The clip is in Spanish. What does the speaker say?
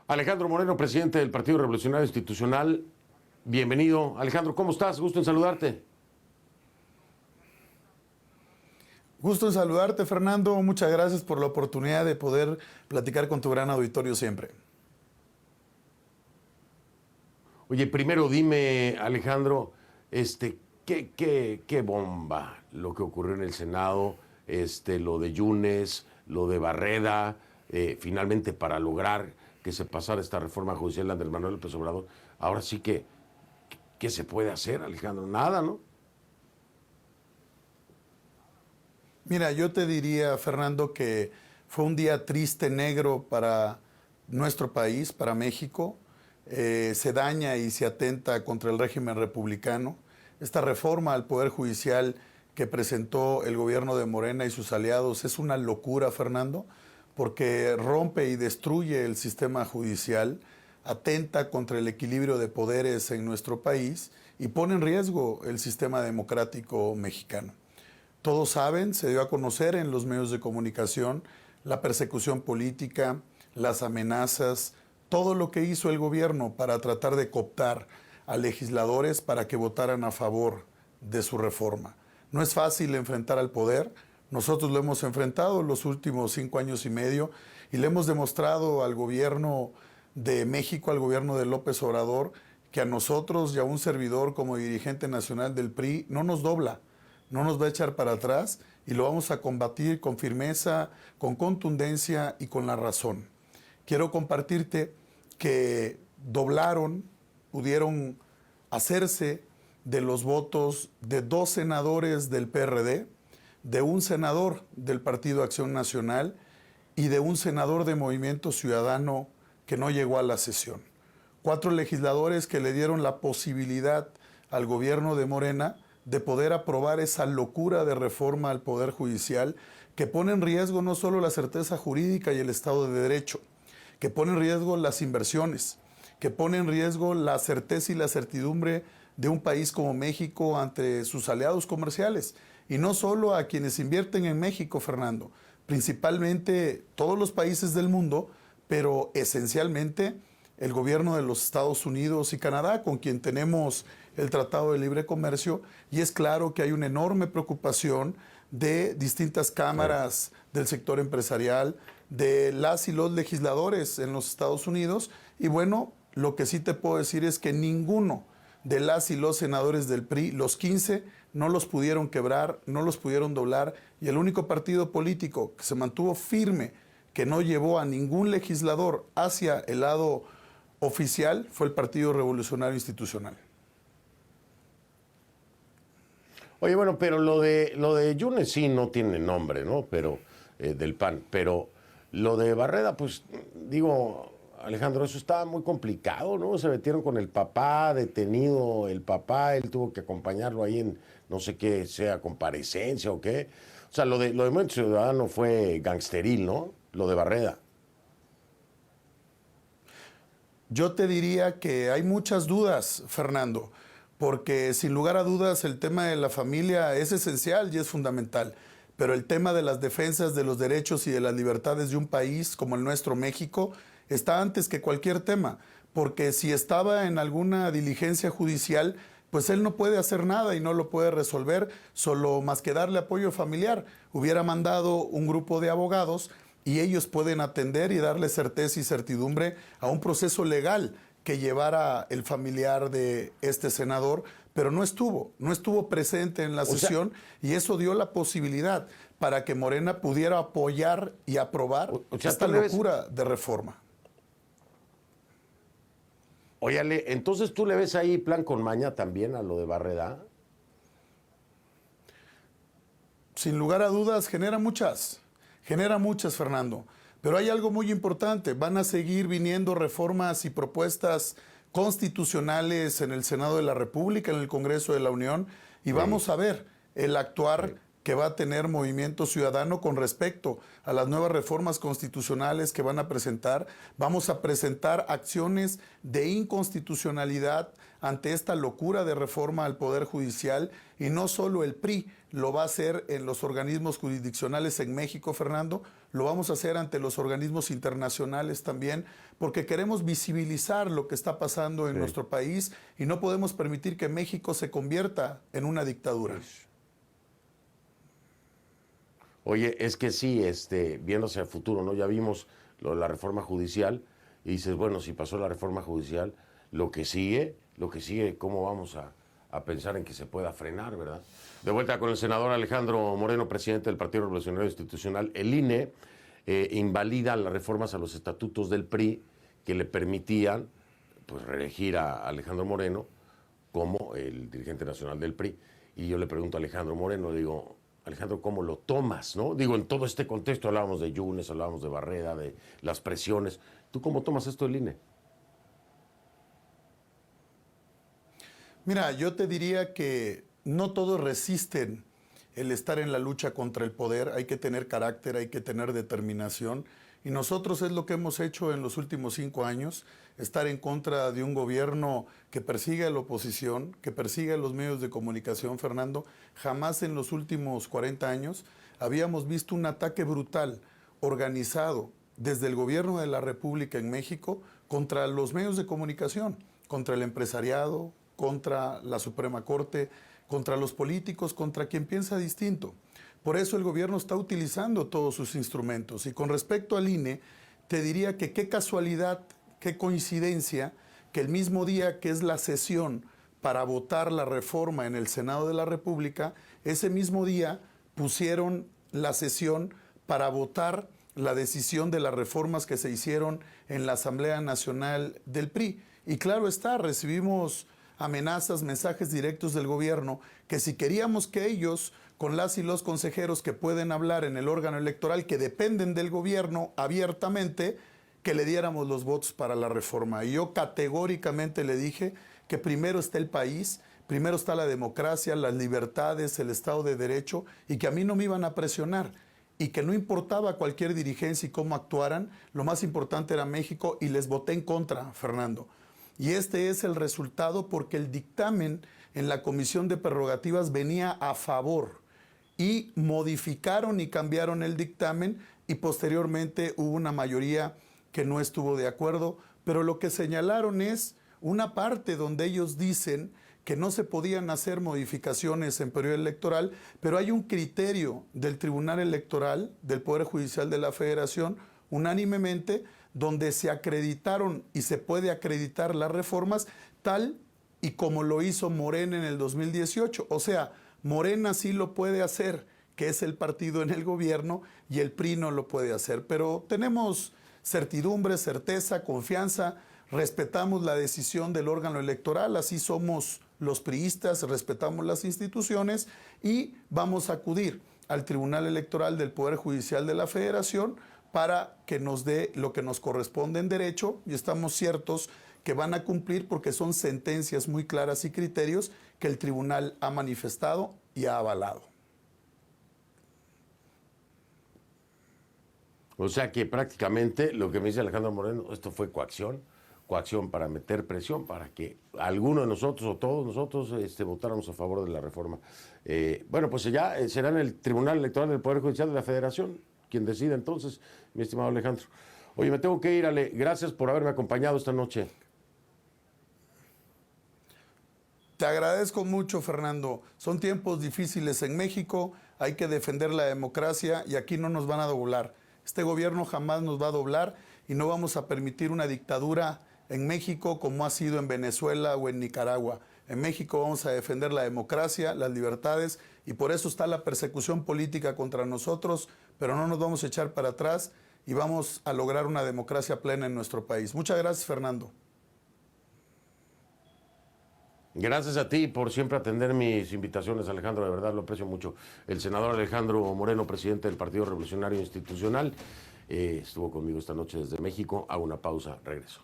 Alejandro Moreno, presidente del Partido Revolucionario Institucional. Bienvenido. Alejandro, ¿cómo estás? Gusto en saludarte. Gusto en saludarte, Fernando. Muchas gracias por la oportunidad de poder platicar con tu gran auditorio siempre. Oye, primero dime, Alejandro, qué bomba lo que ocurrió en el Senado, lo de Yunes, lo de Barreda, finalmente para lograr que se pasara esta reforma judicial de Andrés Manuel López Obrador. Ahora sí que, ¿qué se puede hacer, Alejandro? Nada, ¿no? Mira, yo te diría, Fernando, que fue un día triste, negro para nuestro país, para México. Se daña y se atenta contra el régimen republicano. Esta reforma al Poder Judicial que presentó el gobierno de Morena y sus aliados es una locura, Fernando, porque rompe y destruye el sistema judicial, atenta contra el equilibrio de poderes en nuestro país y pone en riesgo el sistema democrático mexicano. Todos saben, se dio a conocer en los medios de comunicación la persecución política, las amenazas, todo lo que hizo el gobierno para tratar de cooptar a legisladores para que votaran a favor de su reforma. No es fácil enfrentar al poder. Nosotros lo hemos enfrentado los últimos 5 años y medio y le hemos demostrado al gobierno de México, al gobierno de López Obrador, que a nosotros y a un servidor como dirigente nacional del PRI no nos dobla, no nos va a echar para atrás y lo vamos a combatir con firmeza, con contundencia y con la razón. Quiero compartirte que pudieron hacerse de los votos de 2 senadores del PRD, de un senador del Partido Acción Nacional y de un senador de Movimiento Ciudadano que no llegó a la sesión. 4 legisladores que le dieron la posibilidad al gobierno de Morena de poder aprobar esa locura de reforma al Poder Judicial que pone en riesgo no solo la certeza jurídica y el Estado de Derecho, que pone en riesgo las inversiones, que pone en riesgo la certeza y la certidumbre de un país como México ante sus aliados comerciales. Y no solo a quienes invierten en México, Fernando, principalmente todos los países del mundo, pero esencialmente el gobierno de los Estados Unidos y Canadá, con quien tenemos el Tratado de Libre Comercio, y es claro que hay una enorme preocupación de distintas cámaras del sector empresarial, de las y los legisladores en los Estados Unidos, y bueno, lo que sí te puedo decir es que ninguno de las y los senadores del PRI, los 15, no los pudieron quebrar, no los pudieron doblar, y el único partido político que se mantuvo firme, que no llevó a ningún legislador hacia el lado oficial, fue el Partido Revolucionario Institucional. Oye, bueno, pero lo de Yunes sí no tiene nombre, ¿no? Pero del PAN. Pero lo de Barreda, pues, digo, Alejandro, eso estaba muy complicado, ¿no? Se metieron con el papá, detenido el papá, él tuvo que acompañarlo ahí en no sé qué sea, comparecencia o qué. O sea, lo de Movimiento Ciudadano fue gangsteril, ¿no? Lo de Barreda. Yo te diría que hay muchas dudas, Fernando, porque sin lugar a dudas el tema de la familia es esencial y es fundamental, pero el tema de las defensas de los derechos y de las libertades de un país como el nuestro, México, está antes que cualquier tema, porque si estaba en alguna diligencia judicial, pues él no puede hacer nada y no lo puede resolver, solo más que darle apoyo familiar. Hubiera mandado un grupo de abogados y ellos pueden atender y darle certeza y certidumbre a un proceso legal que llevara el familiar de este senador, pero no estuvo presente en la sesión y eso dio la posibilidad para que Morena pudiera apoyar y aprobar esta locura de reforma. Óyale, entonces tú le ves ahí plan con maña también a lo de Barreda. Sin lugar a dudas, genera muchas, Fernando. Pero hay algo muy importante, van a seguir viniendo reformas y propuestas constitucionales en el Senado de la República, en el Congreso de la Unión, y vamos a ver el actuar que va a tener Movimiento Ciudadano con respecto a las nuevas reformas constitucionales que van a presentar. Vamos a presentar acciones de inconstitucionalidad ante esta locura de reforma al Poder Judicial, y no solo el PRI lo va a hacer en los organismos jurisdiccionales en México, Fernando, lo vamos a hacer ante los organismos internacionales también, porque queremos visibilizar lo que está pasando en nuestro país y no podemos permitir que México se convierta en una dictadura. Oye, es que sí, viendo hacia el futuro, ¿no? Ya vimos la reforma judicial y dices, bueno, si pasó la reforma judicial, lo que sigue, ¿cómo vamos a pensar en que se pueda frenar, verdad? De vuelta con el senador Alejandro Moreno, presidente del Partido Revolucionario Institucional. El INE invalida las reformas a los estatutos del PRI que le permitían, pues, reelegir a Alejandro Moreno como el dirigente nacional del PRI. Y yo le pregunto a Alejandro Moreno, digo, Alejandro, ¿cómo lo tomas, no? Digo, en todo este contexto hablábamos de Yunes, hablábamos de Barreda, de las presiones. ¿Tú cómo tomas esto del INE? Mira, yo te diría que no todos resisten el estar en la lucha contra el poder. Hay que tener carácter, hay que tener determinación. Y nosotros es lo que hemos hecho en los últimos 5 años, estar en contra de un gobierno que persigue a la oposición, que persigue a los medios de comunicación, Fernando. Jamás en los últimos 40 años habíamos visto un ataque brutal, organizado desde el gobierno de la República en México contra los medios de comunicación, contra el empresariado, contra la Suprema Corte, contra los políticos, contra quien piensa distinto. Por eso el gobierno está utilizando todos sus instrumentos. Y con respecto al INE, te diría que qué casualidad, qué coincidencia, que el mismo día que es la sesión para votar la reforma en el Senado de la República, ese mismo día pusieron la sesión para votar la decisión de las reformas que se hicieron en la Asamblea Nacional del PRI. Y claro está, recibimos amenazas, mensajes directos del gobierno, que si queríamos que ellos, con las y los consejeros que pueden hablar en el órgano electoral, que dependen del gobierno abiertamente, que le diéramos los votos para la reforma. Y yo categóricamente le dije que primero está el país, primero está la democracia, las libertades, el Estado de Derecho, y que a mí no me iban a presionar, y que no importaba cualquier dirigencia y cómo actuaran, lo más importante era México, y les voté en contra, Fernando. Y este es el resultado porque el dictamen en la Comisión de Prerrogativas venía a favor y modificaron y cambiaron el dictamen y posteriormente hubo una mayoría que no estuvo de acuerdo, pero lo que señalaron es una parte donde ellos dicen que no se podían hacer modificaciones en periodo electoral, pero hay un criterio del Tribunal Electoral, del Poder Judicial de la Federación, unánimemente, donde se acreditaron y se puede acreditar las reformas tal y como lo hizo Morena en el 2018. O sea, Morena sí lo puede hacer, que es el partido en el gobierno, y el PRI no lo puede hacer. Pero tenemos certidumbre, certeza, confianza, respetamos la decisión del órgano electoral, así somos los priistas, respetamos las instituciones y vamos a acudir al Tribunal Electoral del Poder Judicial de la Federación para que nos dé lo que nos corresponde en derecho, y estamos ciertos que van a cumplir porque son sentencias muy claras y criterios que el tribunal ha manifestado y ha avalado. O sea que prácticamente lo que me dice Alejandro Moreno, esto fue coacción para meter presión, para que alguno de nosotros o todos nosotros votáramos a favor de la reforma. Bueno, pues ya será en el Tribunal Electoral del Poder Judicial de la Federación quien decida entonces, mi estimado Alejandro. Oye, me tengo que ir, Ale. Gracias por haberme acompañado esta noche. Te agradezco mucho, Fernando. Son tiempos difíciles en México, hay que defender la democracia y aquí no nos van a doblar. Este gobierno jamás nos va a doblar y no vamos a permitir una dictadura en México como ha sido en Venezuela o en Nicaragua. En México vamos a defender la democracia, las libertades, y por eso está la persecución política contra nosotros, pero no nos vamos a echar para atrás y vamos a lograr una democracia plena en nuestro país. Muchas gracias, Fernando. Gracias a ti por siempre atender mis invitaciones, Alejandro, de verdad lo aprecio mucho. El senador Alejandro Moreno, presidente del Partido Revolucionario Institucional, estuvo conmigo esta noche desde México. Hago una pausa, regreso.